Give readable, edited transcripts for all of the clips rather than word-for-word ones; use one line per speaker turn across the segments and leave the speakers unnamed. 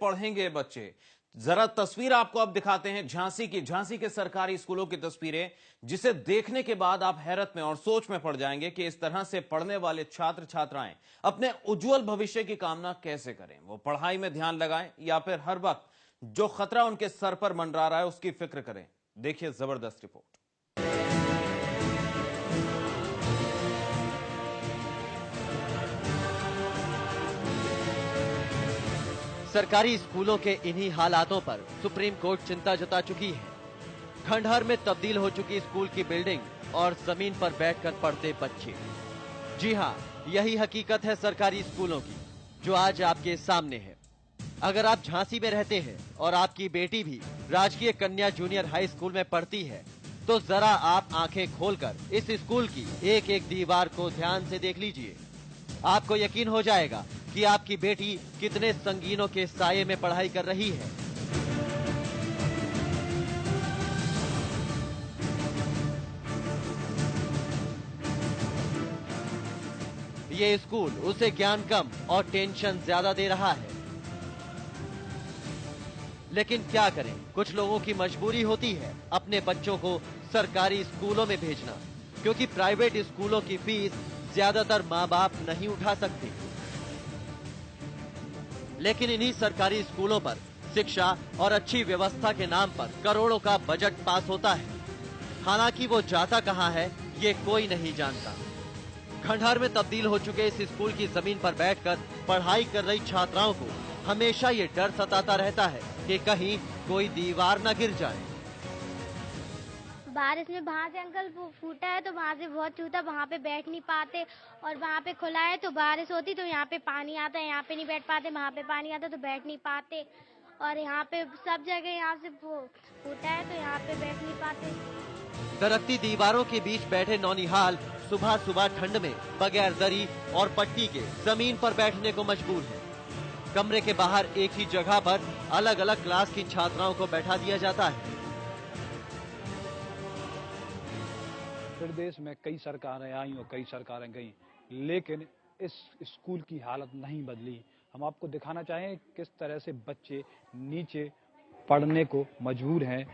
पढ़ेंगे बच्चे। जरा तस्वीर आपको अब दिखाते हैं झांसी की, झांसी के सरकारी स्कूलों की तस्वीरें, जिसे देखने के बाद आप हैरत में और सोच में पड़ जाएंगे कि इस तरह से पढ़ने वाले छात्र छात्राएं अपने उज्जवल भविष्य की कामना कैसे करें। वो पढ़ाई में ध्यान लगाएं या फिर हर वक्त जो खतरा उनके सर पर मंडरा रहा है उसकी फिक्र करें। देखिए जबरदस्त रिपोर्ट।
सरकारी स्कूलों के इन्हीं हालातों पर सुप्रीम कोर्ट चिंता जता चुकी है। खंडहर में तब्दील हो चुकी स्कूल की बिल्डिंग और जमीन पर बैठकर पढ़ते बच्चे। जी हाँ, यही हकीकत है सरकारी स्कूलों की, जो आज आपके सामने है। अगर आप झांसी में रहते हैं और आपकी बेटी भी राजकीय कन्या जूनियर हाई स्कूल में पढ़ती है, तो जरा आप आंखें खोलकर इस स्कूल की एक एक दीवार को ध्यान से देख लीजिए। आपको यकीन हो जाएगा कि आपकी बेटी कितने संगीनों के साये में पढ़ाई कर रही है। ये स्कूल उसे ज्ञान कम और टेंशन ज्यादा दे रहा है। लेकिन क्या करें, कुछ लोगों की मजबूरी होती है अपने बच्चों को सरकारी स्कूलों में भेजना, क्योंकि प्राइवेट स्कूलों की फीस ज्यादातर माँ बाप नहीं उठा सकते। लेकिन इन्हीं सरकारी स्कूलों पर शिक्षा और अच्छी व्यवस्था के नाम पर करोड़ों का बजट पास होता है। हालांकि वो जाता कहां है ये कोई नहीं जानता। खंडहर में तब्दील हो चुके इस स्कूल की जमीन पर बैठकर पढ़ाई कर रही छात्राओं को हमेशा ये डर सताता रहता है कि कहीं कोई दीवार न गिर जाए।
बारिश में वहाँ से अंकल फूटा है तो वहाँ से बहुत छूटा, वहाँ पे बैठ नहीं पाते, और वहाँ पे खुला है तो बारिश होती तो यहाँ पे पानी आता है, यहाँ पे नहीं बैठ पाते, वहाँ पे पानी आता तो बैठ नहीं पाते, और यहाँ पे सब जगह यहाँ से फूटा है तो यहाँ पे बैठ नहीं पाते।
दरख्ती दीवारों के बीच बैठे नौनिहाल सुबह सुबह ठंड में बगैर दरी और पट्टी के जमीन पर बैठने को मजबूर है। कमरे के बाहर एक ही जगह पर अलग अलग क्लास की छात्राओं को बैठा दिया जाता है।
प्रदेश में कई सरकारें आई और कई सरकारें गई, लेकिन इस स्कूल की हालत नहीं बदली। हम आपको दिखाना चाहें किस तरह से बच्चे नीचे पढ़ने को मजबूर हैं।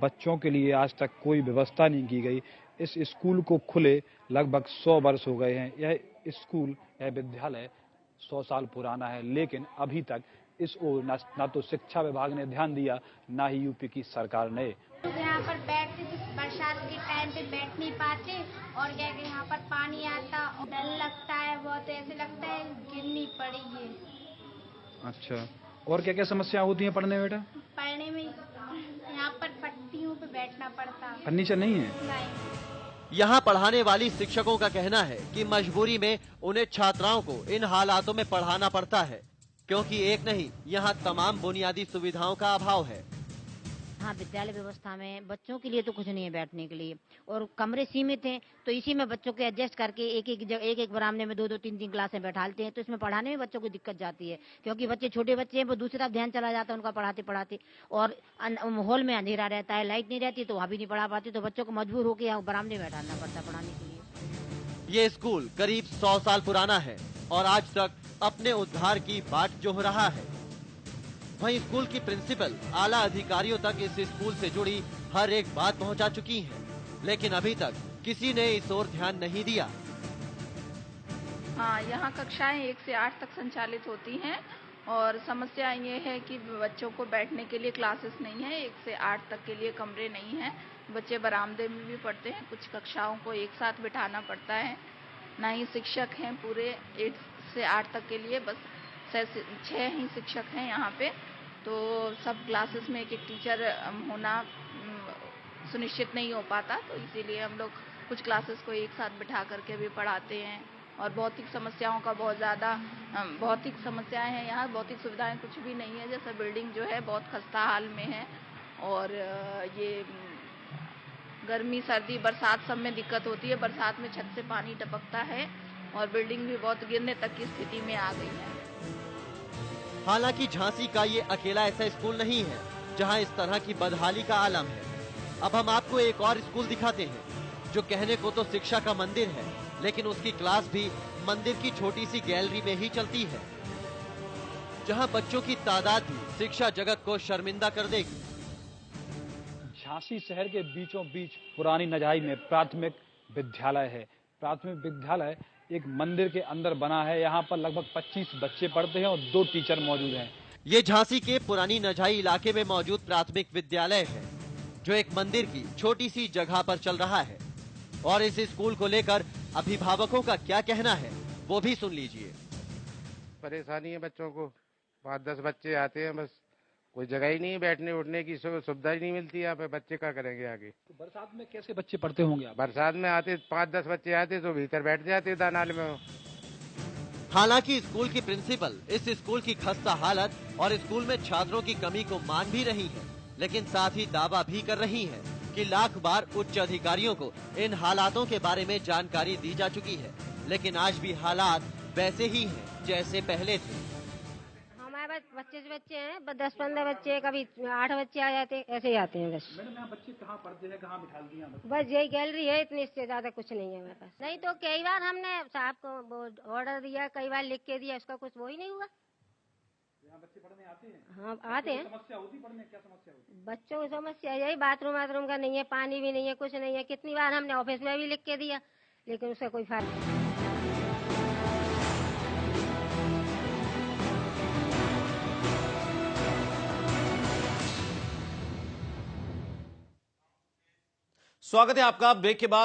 बच्चों के लिए आज तक कोई व्यवस्था नहीं की गई। इस स्कूल को खुले लगभग 100 वर्ष हो गए हैं। यह स्कूल, यह विद्यालय 100 साल पुराना है, लेकिन अभी तक इस ओर न तो शिक्षा विभाग ने ध्यान दिया, ना ही यूपी की सरकार ने।
यहाँ पर बैठते थे, बरसात के टाइम पे बैठ नहीं पाते, और क्या कि यहाँ पर पानी आता, डर लगता है बहुत, ऐसे लगता है गिरनी पड़ेगी।
अच्छा, और क्या क्या समस्या होती है पढ़ने में बेटा?
पढ़ने में यहाँ पर पट्टियों पे बैठना पड़ता।
फर्नीचर नहीं है?
नहीं।
यहाँ पढ़ाने वाली शिक्षकों का कहना है कि मजबूरी में उन्हें छात्राओं को इन हालातों में पढ़ाना पड़ता है, क्योंकि एक नहीं, यहाँ तमाम बुनियादी सुविधाओं का अभाव है।
हाँ, विद्यालय व्यवस्था में बच्चों के लिए तो कुछ नहीं है बैठने के लिए, और कमरे सीमित हैं, तो इसी में बच्चों को एडजस्ट करके एक बरामदे में 2-2, 3-3 क्लासें बैठाते हैं, तो इसमें पढ़ाने में बच्चों को दिक्कत जाती है, क्योंकि बच्चे छोटे बच्चे हैं, वो दूसरी तरफ ध्यान चला जाता है उनका पढ़ाते, और हॉल में अंधेरा रहता है, लाइट नहीं रहती तो वहाँ भी नहीं पढ़ा पाते, तो बच्चों को मजबूर होकर यहाँ बरामदे में बैठाना पड़ता है पढ़ाने के लिए।
ये स्कूल करीब 100 साल पुराना है और आज तक अपने उद्धार की बाट जोह रहा है। वहीं स्कूल की प्रिंसिपल आला अधिकारियों तक इस स्कूल से जुड़ी हर एक बात पहुंचा चुकी हैं, लेकिन अभी तक किसी ने इस ओर ध्यान नहीं दिया।
हाँ, यहाँ कक्षाएं 1 से 8 तक संचालित होती हैं, और समस्या ये है कि बच्चों को बैठने के लिए क्लासेस नहीं है, 1 से 8 तक के लिए कमरे नहीं हैं, बच्चे बरामदे में भी पढ़ते हैं, कुछ कक्षाओं को एक साथ बिठाना पड़ता है, ना ही शिक्षक हैं पूरे 1 से 8 तक के लिए, बस 6 ही शिक्षक हैं यहाँ पे, तो सब क्लासेस में एक टीचर होना सुनिश्चित नहीं हो पाता, तो इसीलिए हम लोग कुछ क्लासेस को एक साथ बिठा करके भी पढ़ाते हैं। और भौतिक समस्याओं का बहुत ज़्यादा भौतिक समस्याएं हैं यहाँ, भौतिक सुविधाएं कुछ भी नहीं है, जैसे बिल्डिंग जो है बहुत खस्ता हाल में है, और ये गर्मी सर्दी बरसात सब में दिक्कत होती है, बरसात में छत से पानी टपकता है, और बिल्डिंग भी बहुत गिरने तक की स्थिति में आ गई है।
हालांकि झांसी का ये अकेला ऐसा स्कूल नहीं है जहां इस तरह की बदहाली का आलम है। अब हम आपको एक और स्कूल दिखाते हैं, जो कहने को तो शिक्षा का मंदिर है, लेकिन उसकी क्लास भी मंदिर की छोटी सी गैलरी में ही चलती है। जहां बच्चों की तादाद भी शिक्षा जगत को शर्मिंदा कर देगी।
झांसी शहर के बीचों बीच पुरानी नजाई में प्राथमिक विद्यालय है। प्राथमिक विद्यालय एक मंदिर के अंदर बना है। यहाँ पर लगभग 25 बच्चे पढ़ते हैं और 2 टीचर मौजूद हैं।
ये झांसी के पुरानी नजाई इलाके में मौजूद प्राथमिक विद्यालय है, जो एक मंदिर की छोटी सी जगह पर चल रहा है। और इस स्कूल को लेकर अभिभावकों का क्या कहना है, वो भी सुन लीजिए।
परेशानी है बच्चों को, 5-10 बच्चे आते हैं, बस कोई जगह ही नहीं है, बैठने उठने की सुविधा ही नहीं मिलती। यहाँ पे बच्चे क्या करेंगे आगे।
तो बरसात में कैसे बच्चे पढ़ते होंगे आप?
बरसात में आते 5-10 बच्चे आते तो भीतर बैठ जाते दानाल में।
हालांकि स्कूल की प्रिंसिपल इस स्कूल की खस्ता हालत और स्कूल में छात्रों की कमी को मान भी रही है, लेकिन साथ ही दावा भी कर रही है कि लाख बार उच्च अधिकारियों को इन हालातों के बारे में जानकारी दी जा चुकी है, लेकिन आज भी हालात वैसे ही हैं जैसे पहले थे।
हमारे पास 25 बच्चे हैं, 10-15 बच्चे, कभी 8 बच्चे आ जाते, ऐसे ही आते हैं बस।
मैडम यहाँ बच्चे कहाँ पढ़ते हैं, कहाँ बिठा दिया?
बस यही गैलरी है, इतनी, इससे ज्यादा कुछ नहीं है हमारे पास। नहीं तो कई बार हमने साहब को ऑर्डर दिया, कई बार लिख के दिया, उसका कुछ वो ही नहीं हुआ।
यहाँ बच्चे पढ़ने आते हैं?
हाँ आते हैं।
समस्या होती पढ़ने, क्या समस्या होती?
बच्चों की समस्या यही बाथरूम का नहीं है, पानी भी नहीं है, कुछ नहीं है। कितनी बार हमने ऑफिस में भी लिख के दिया, लेकिन उसका कोई फायदा नहीं।
स्वागत है आपका ब्रेक के बाद।